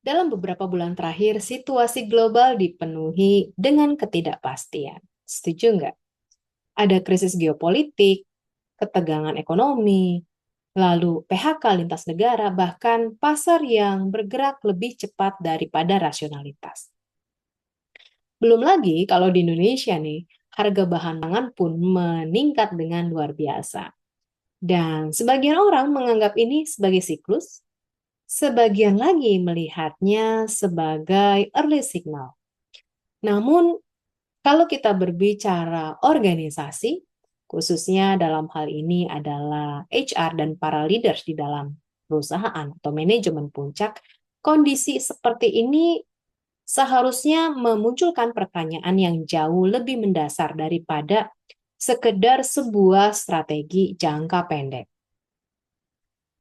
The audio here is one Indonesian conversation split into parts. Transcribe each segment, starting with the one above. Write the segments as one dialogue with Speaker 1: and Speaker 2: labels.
Speaker 1: Dalam beberapa bulan terakhir, situasi global dipenuhi dengan ketidakpastian. Setuju nggak? Ada krisis geopolitik, ketegangan ekonomi, lalu PHK lintas negara, bahkan pasar yang bergerak lebih cepat daripada rasionalitas. Belum lagi kalau di Indonesia nih, harga bahan pangan pun meningkat dengan luar biasa. Dan sebagian orang menganggap ini sebagai siklus, sebagian lagi melihatnya sebagai early signal. Namun, kalau kita berbicara organisasi, khususnya dalam hal ini adalah HR dan para leaders di dalam perusahaan atau manajemen puncak, kondisi seperti ini seharusnya memunculkan pertanyaan yang jauh lebih mendasar daripada sekedar sebuah strategi jangka pendek.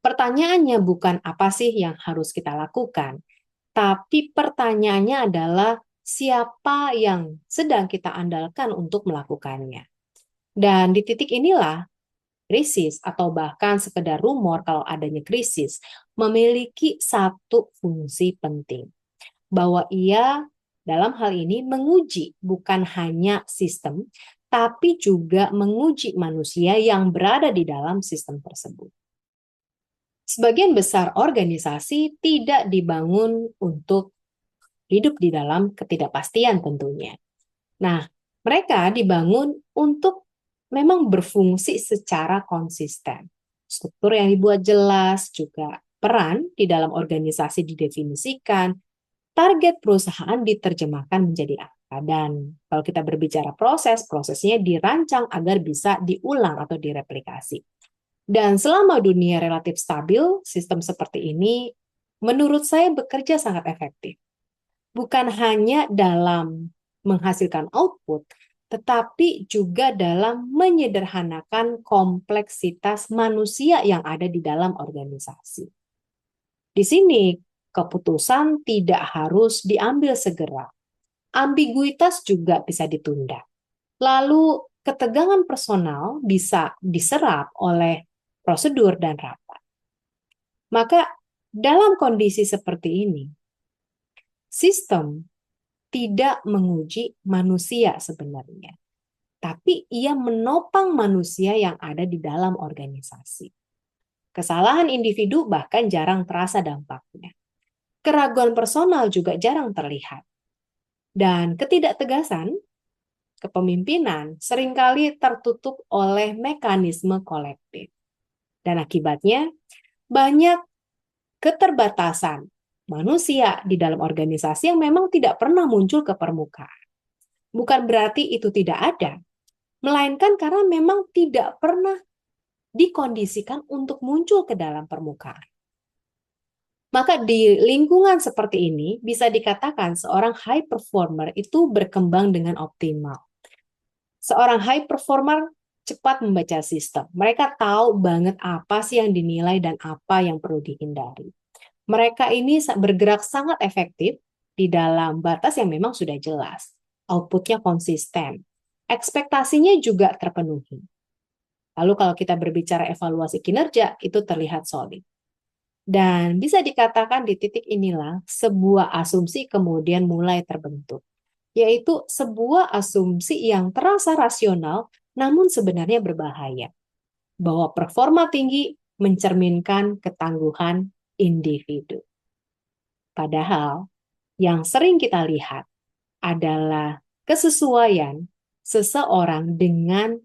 Speaker 1: Pertanyaannya bukan apa sih yang harus kita lakukan, tapi pertanyaannya adalah siapa yang sedang kita andalkan untuk melakukannya. Dan di titik inilah krisis atau bahkan sekedar rumor kalau adanya krisis memiliki satu fungsi penting, bahwa ia dalam hal ini menguji bukan hanya sistem, tapi juga menguji manusia yang berada di dalam sistem tersebut. Sebagian besar organisasi tidak dibangun untuk hidup di dalam ketidakpastian tentunya. Nah, mereka dibangun untuk memang berfungsi secara konsisten. Struktur yang dibuat jelas, juga peran di dalam organisasi didefinisikan, target perusahaan diterjemahkan menjadi apa. Dan kalau kita berbicara proses, prosesnya dirancang agar bisa diulang atau direplikasi. Dan selama dunia relatif stabil, sistem seperti ini menurut saya bekerja sangat efektif. Bukan hanya dalam menghasilkan output, tetapi juga dalam menyederhanakan kompleksitas manusia yang ada di dalam organisasi. Di sini, keputusan tidak harus diambil segera. Ambiguitas juga bisa ditunda. Lalu, ketegangan personal bisa diserap oleh prosedur dan rapat. Maka, dalam kondisi seperti ini, sistem tidak menguji manusia sebenarnya, tapi ia menopang manusia yang ada di dalam organisasi. Kesalahan individu bahkan jarang terasa dampaknya. Keraguan personal juga jarang terlihat. Dan ketidaktegasan kepemimpinan seringkali tertutup oleh mekanisme kolektif. Dan akibatnya banyak keterbatasan manusia di dalam organisasi yang memang tidak pernah muncul ke permukaan. Bukan berarti itu tidak ada, melainkan karena memang tidak pernah dikondisikan untuk muncul ke dalam permukaan. Maka di lingkungan seperti ini bisa dikatakan seorang high performer itu berkembang dengan optimal. Seorang high performer cepat membaca sistem. Mereka tahu banget apa sih yang dinilai dan apa yang perlu dihindari. Mereka ini bergerak sangat efektif di dalam batas yang memang sudah jelas. Outputnya konsisten. Ekspektasinya juga terpenuhi. Lalu kalau kita berbicara evaluasi kinerja, itu terlihat solid. Dan bisa dikatakan di titik inilah sebuah asumsi kemudian mulai terbentuk, yaitu sebuah asumsi yang terasa rasional namun sebenarnya berbahaya, bahwa performa tinggi mencerminkan ketangguhan individu. Padahal yang sering kita lihat adalah kesesuaian seseorang dengan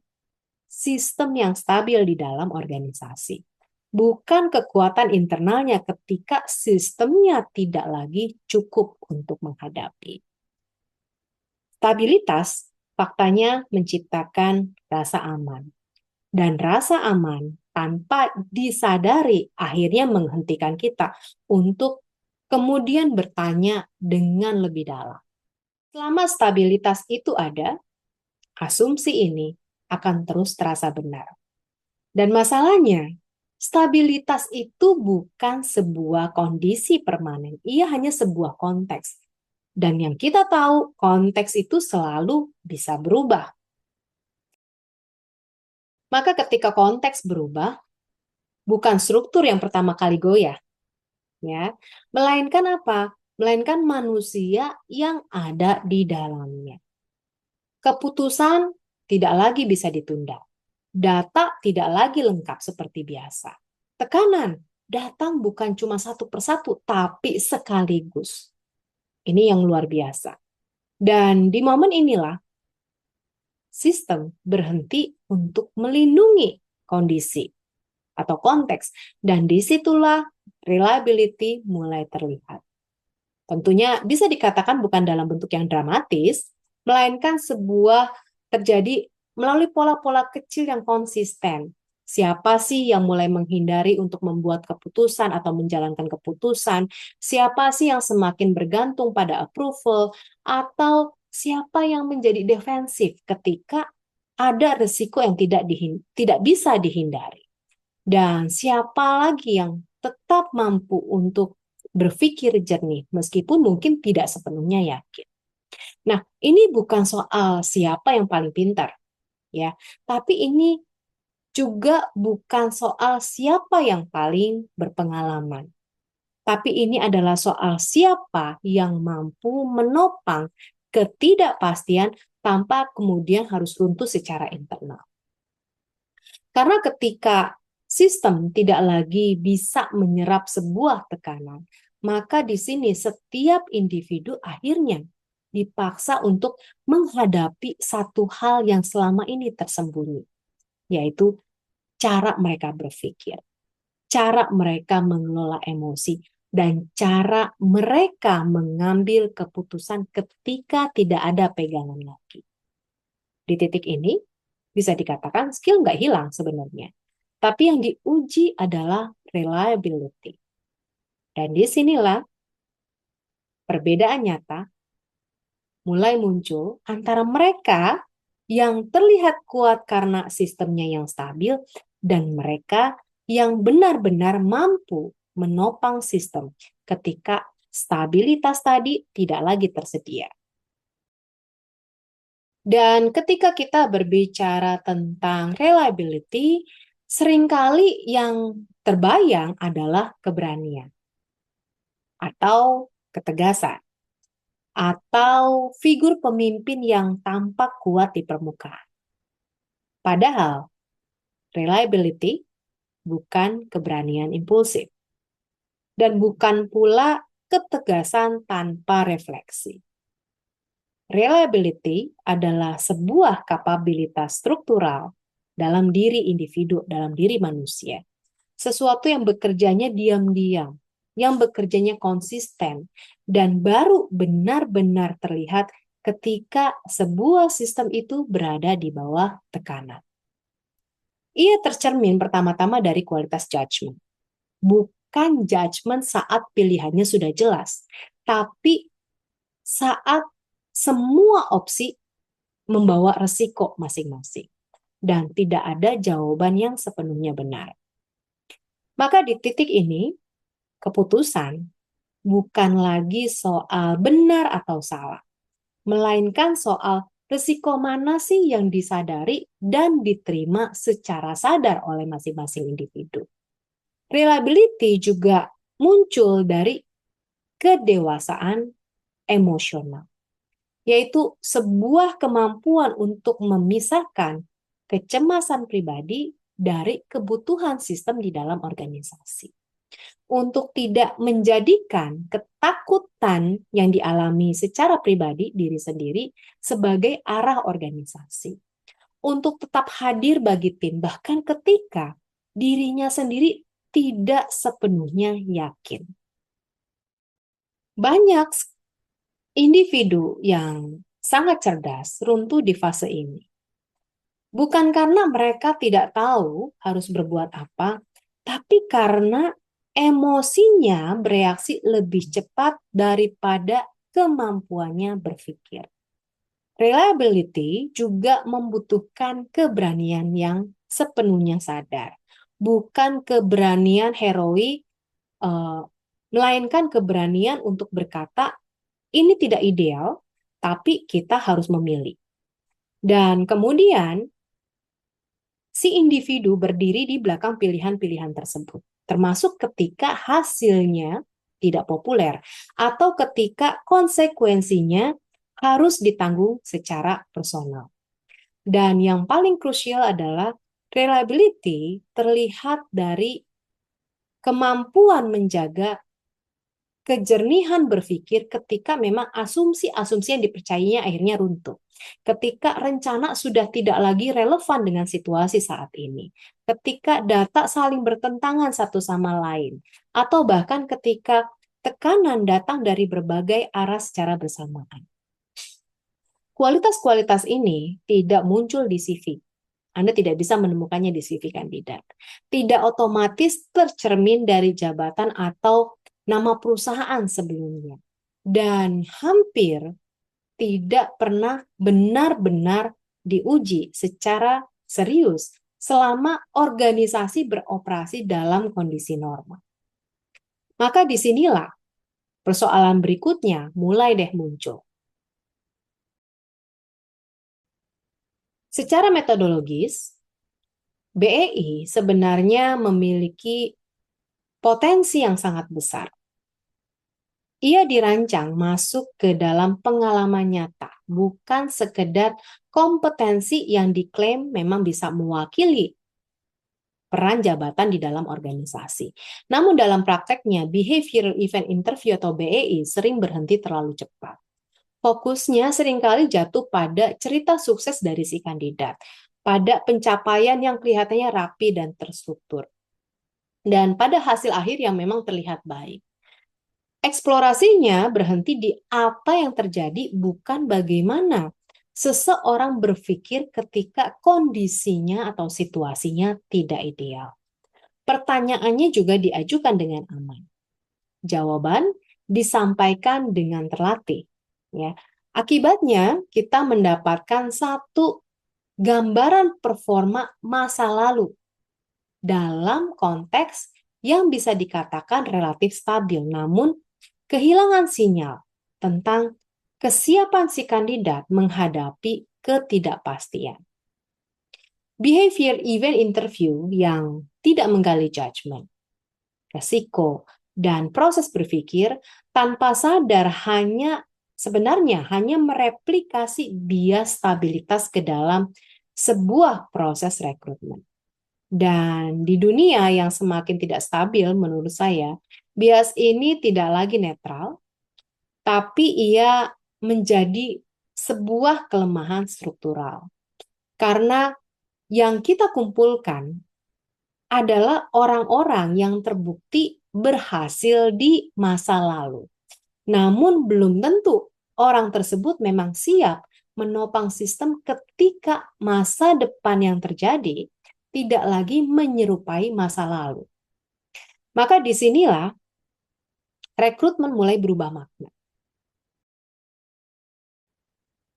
Speaker 1: sistem yang stabil di dalam organisasi. Bukan kekuatan internalnya ketika sistemnya tidak lagi cukup untuk menghadapi. Stabilitas faktanya menciptakan rasa aman. Dan rasa aman tanpa disadari akhirnya menghentikan kita untuk kemudian bertanya dengan lebih dalam. Selama stabilitas itu ada, asumsi ini akan terus terasa benar. Dan masalahnya, stabilitas itu bukan sebuah kondisi permanen, ia hanya sebuah konteks. Dan yang kita tahu, konteks itu selalu bisa berubah. Maka ketika konteks berubah, bukan struktur yang pertama kali goyah, ya, melainkan apa? melainkan manusia yang ada di dalamnya. Keputusan tidak lagi bisa ditunda. Data tidak lagi lengkap seperti biasa. Tekanan datang bukan cuma satu persatu, tapi sekaligus. Ini yang luar biasa. Dan di momen inilah, sistem berhenti untuk melindungi kondisi atau konteks. Dan disitulah reliability mulai terlihat. Tentunya bisa dikatakan bukan dalam bentuk yang dramatis, melainkan sebuah terjadi melalui pola-pola kecil yang konsisten. Siapa sih yang mulai menghindari untuk membuat keputusan atau menjalankan keputusan? Siapa sih yang semakin bergantung pada approval? Atau siapa yang menjadi defensif ketika ada risiko yang tidak bisa dihindari? Dan siapa lagi yang tetap mampu untuk berpikir jernih meskipun mungkin tidak sepenuhnya yakin. Nah, ini bukan soal siapa yang paling pintar, ya. Tapi ini juga bukan soal siapa yang paling berpengalaman. Tapi ini adalah soal siapa yang mampu menopang ketidakpastian tanpa kemudian harus runtuh secara internal. Karena ketika sistem tidak lagi bisa menyerap sebuah tekanan, maka di sini setiap individu akhirnya dipaksa untuk menghadapi satu hal yang selama ini tersembunyi, yaitu cara mereka berpikir, cara mereka mengelola emosi, dan cara mereka mengambil keputusan ketika tidak ada pegangan lagi. Di titik ini, bisa dikatakan skill nggak hilang sebenarnya. Tapi yang diuji adalah reliability. Dan disinilah perbedaan nyata mulai muncul antara mereka yang terlihat kuat karena sistemnya yang stabil dan mereka yang benar-benar mampu menopang sistem ketika stabilitas tadi tidak lagi tersedia. Dan ketika kita berbicara tentang reliability, seringkali yang terbayang adalah keberanian atau ketegasan atau figur pemimpin yang tampak kuat di permukaan. Padahal reliability bukan keberanian impulsif dan bukan pula ketegasan tanpa refleksi. Reliability adalah sebuah kapabilitas struktural dalam diri individu, dalam diri manusia. Sesuatu yang bekerjanya diam-diam, yang bekerjanya konsisten, dan baru benar-benar terlihat ketika sebuah sistem itu berada di bawah tekanan. Ia tercermin pertama-tama dari kualitas judgment. Bukan judgment saat pilihannya sudah jelas, tapi saat semua opsi membawa resiko masing-masing dan tidak ada jawaban yang sepenuhnya benar. Maka di titik ini, keputusan bukan lagi soal benar atau salah, melainkan soal resiko mana sih yang disadari dan diterima secara sadar oleh masing-masing individu. Reliability juga muncul dari kedewasaan emosional, yaitu sebuah kemampuan untuk memisahkan kecemasan pribadi dari kebutuhan sistem di dalam organisasi. Untuk tidak menjadikan ketakutan yang dialami secara pribadi diri sendiri sebagai arah organisasi. Untuk tetap hadir bagi tim bahkan ketika dirinya sendiri tidak sepenuhnya yakin. Banyak individu yang sangat cerdas runtuh di fase ini. Bukan karena mereka tidak tahu harus berbuat apa, tapi karena emosinya bereaksi lebih cepat daripada kemampuannya berpikir. Reliability juga membutuhkan keberanian yang sepenuhnya sadar. Bukan keberanian heroik, melainkan keberanian untuk berkata, ini tidak ideal, tapi kita harus memilih. Dan kemudian, si individu berdiri di belakang pilihan-pilihan tersebut, termasuk ketika hasilnya tidak populer, atau ketika konsekuensinya harus ditanggung secara personal. Dan yang paling krusial adalah reliability terlihat dari kemampuan menjaga kejernihan berpikir ketika memang asumsi-asumsi yang dipercayainya akhirnya runtuh. Ketika rencana sudah tidak lagi relevan dengan situasi saat ini. Ketika data saling bertentangan satu sama lain. Atau bahkan ketika tekanan datang dari berbagai arah secara bersamaan. Kualitas-kualitas ini tidak muncul di CV. Anda tidak bisa menemukannya di CV kandidat. Tidak otomatis tercermin dari jabatan atau nama perusahaan sebelumnya. Dan hampir tidak pernah benar-benar diuji secara serius selama organisasi beroperasi dalam kondisi normal. Maka disinilah persoalan berikutnya mulai deh muncul. Secara metodologis, BEI sebenarnya memiliki potensi yang sangat besar. Ia dirancang masuk ke dalam pengalaman nyata, bukan sekedar kompetensi yang diklaim memang bisa mewakili peran jabatan di dalam organisasi. Namun dalam prakteknya, Behavioral Event Interview atau BEI sering berhenti terlalu cepat. Fokusnya seringkali jatuh pada cerita sukses dari si kandidat, pada pencapaian yang kelihatannya rapi dan terstruktur, dan pada hasil akhir yang memang terlihat baik. Eksplorasinya berhenti di apa yang terjadi, bukan bagaimana seseorang berpikir ketika kondisinya atau situasinya tidak ideal. Pertanyaannya juga diajukan dengan aman. Jawaban disampaikan dengan terlatih. Ya. Akibatnya, kita mendapatkan satu gambaran performa masa lalu dalam konteks yang bisa dikatakan relatif stabil, namun kehilangan sinyal tentang kesiapan si kandidat menghadapi ketidakpastian. Behavior event interview yang tidak menggali judgment, resiko, dan proses berpikir tanpa sadar sebenarnya hanya mereplikasi bias stabilitas ke dalam sebuah proses rekrutmen. Dan di dunia yang semakin tidak stabil menurut saya, bias ini tidak lagi netral, tapi ia menjadi sebuah kelemahan struktural. Karena yang kita kumpulkan adalah orang-orang yang terbukti berhasil di masa lalu. Namun belum tentu orang tersebut memang siap menopang sistem ketika masa depan yang terjadi tidak lagi menyerupai masa lalu. Maka disinilah rekrutmen mulai berubah makna.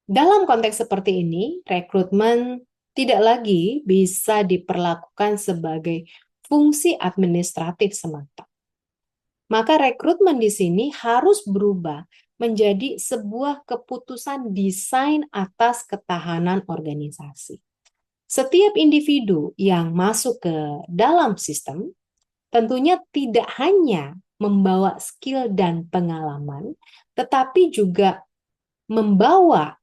Speaker 1: Dalam konteks seperti ini, rekrutmen tidak lagi bisa diperlakukan sebagai fungsi administratif semata. Maka rekrutmen di sini harus berubah menjadi sebuah keputusan desain atas ketahanan organisasi. Setiap individu yang masuk ke dalam sistem tentunya tidak hanya membawa skill dan pengalaman, tetapi juga membawa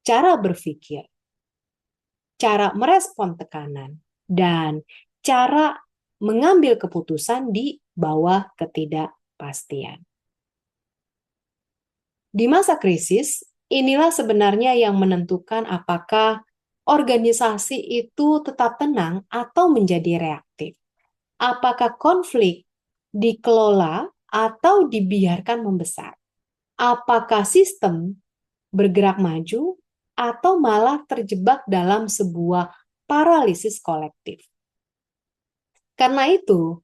Speaker 1: cara berpikir, cara merespon tekanan, dan cara mengambil keputusan di bawah ketidakpastian. Di masa krisis, inilah sebenarnya yang menentukan apakah organisasi itu tetap tenang atau menjadi reaktif. Apakah konflik dikelola atau dibiarkan membesar? Apakah sistem bergerak maju atau malah terjebak dalam sebuah paralisis kolektif? Karena itu,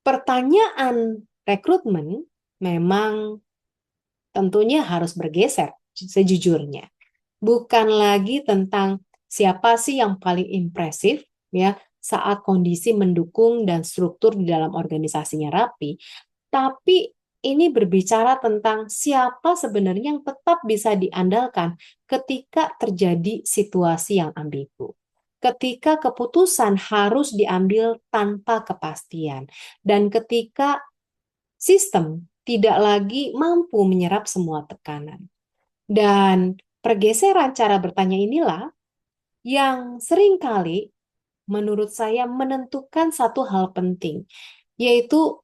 Speaker 1: pertanyaan rekrutmen memang tentunya harus bergeser sejujurnya. Bukan lagi tentang siapa sih yang paling impresif ya saat kondisi mendukung dan struktur di dalam organisasinya rapi, tapi ini berbicara tentang siapa sebenarnya yang tetap bisa diandalkan ketika terjadi situasi yang ambigu. ketika keputusan harus diambil tanpa kepastian, dan ketika sistem tidak lagi mampu menyerap semua tekanan. Dan pergeseran cara bertanya inilah yang seringkali menurut saya menentukan satu hal penting, yaitu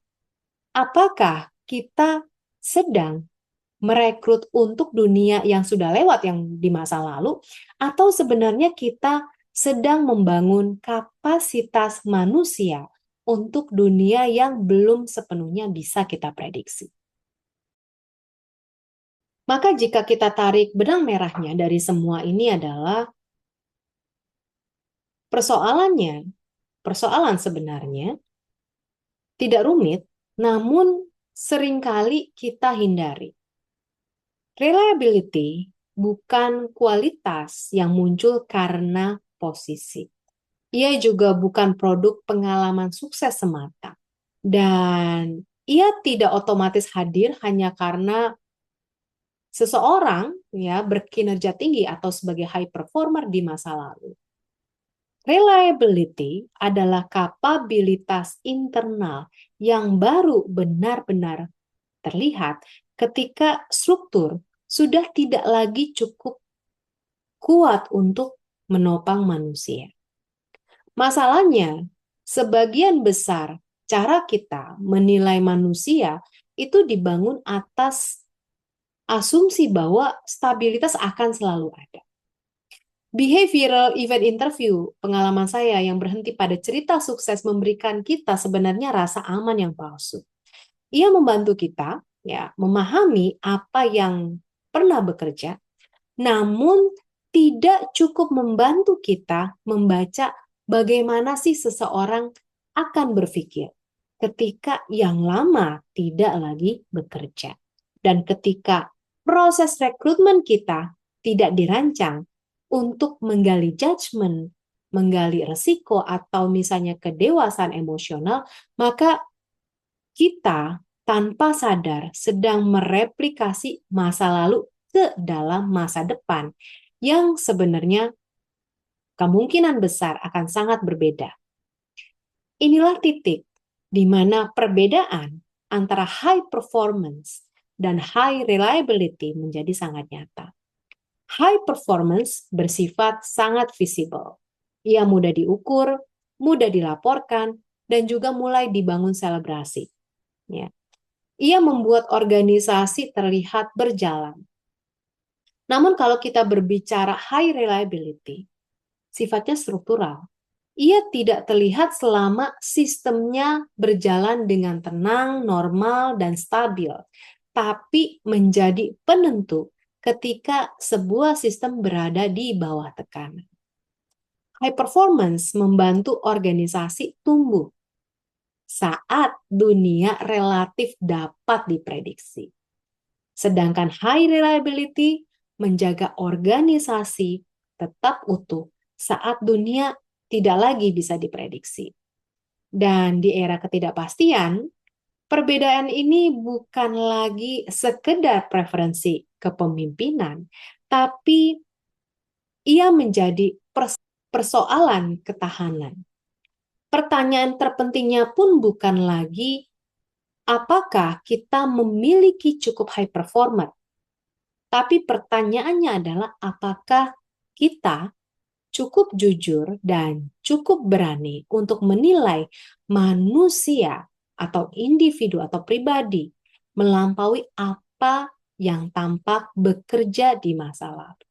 Speaker 1: apakah kita sedang merekrut untuk dunia yang sudah lewat yang di masa lalu, atau sebenarnya kita sedang membangun kapasitas manusia untuk dunia yang belum sepenuhnya bisa kita prediksi. Maka jika kita tarik benang merahnya dari semua ini adalah persoalan sebenarnya tidak rumit, namun seringkali kita hindari. Reliability bukan kualitas yang muncul karena posisi. Ia juga bukan produk pengalaman sukses semata. Dan ia tidak otomatis hadir hanya karena seseorang ya berkinerja tinggi atau sebagai high performer di masa lalu. Reliability adalah kapabilitas internal yang baru benar-benar terlihat ketika struktur sudah tidak lagi cukup kuat untuk menopang manusia. Masalahnya, sebagian besar cara kita menilai manusia itu dibangun atas asumsi bahwa stabilitas akan selalu ada. Behavioral event interview, pengalaman saya yang berhenti pada cerita sukses memberikan kita sebenarnya rasa aman yang palsu. Ia membantu kita ya memahami apa yang pernah bekerja, namun tidak cukup membantu kita membaca bagaimana sih seseorang akan berpikir ketika yang lama tidak lagi bekerja. Dan ketika proses rekrutmen kita tidak dirancang untuk menggali judgement, menggali resiko, atau misalnya kedewasaan emosional, maka kita tanpa sadar sedang mereplikasi masa lalu ke dalam masa depan yang sebenarnya kemungkinan besar akan sangat berbeda. Inilah titik di mana perbedaan antara high performance dan high reliability menjadi sangat nyata. High performance bersifat sangat visible. Ia mudah diukur, mudah dilaporkan, dan juga mulai dibangun selebrasi. Ya. Ia membuat organisasi terlihat berjalan. Namun kalau kita berbicara high reliability, sifatnya struktural. Ia tidak terlihat selama sistemnya berjalan dengan tenang, normal, dan stabil, tapi menjadi penentu ketika sebuah sistem berada di bawah tekanan. High performance membantu organisasi tumbuh saat dunia relatif dapat diprediksi. Sedangkan high reliability menjaga organisasi tetap utuh saat dunia tidak lagi bisa diprediksi. Dan di era ketidakpastian, perbedaan ini bukan lagi sekedar preferensi kepemimpinan, tapi ia menjadi persoalan ketahanan. Pertanyaan terpentingnya pun bukan lagi apakah kita memiliki cukup high performer, tapi pertanyaannya adalah apakah kita cukup jujur dan cukup berani untuk menilai manusia atau individu atau pribadi melampaui apa yang tampak bekerja di masa lalu.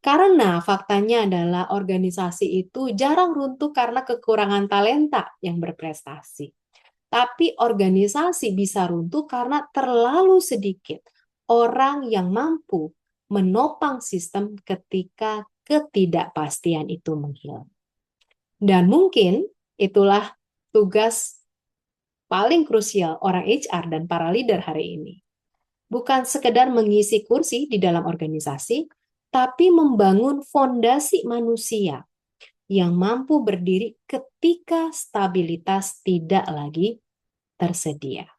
Speaker 1: Karena faktanya adalah organisasi itu jarang runtuh karena kekurangan talenta yang berprestasi. Tapi organisasi bisa runtuh karena terlalu sedikit orang yang mampu menopang sistem ketika ketidakpastian itu menghilang. Dan mungkin itulah tugas paling krusial orang HR dan para leader hari ini. Bukan sekedar mengisi kursi di dalam organisasi, tapi membangun fondasi manusia yang mampu berdiri ketika stabilitas tidak lagi tersedia.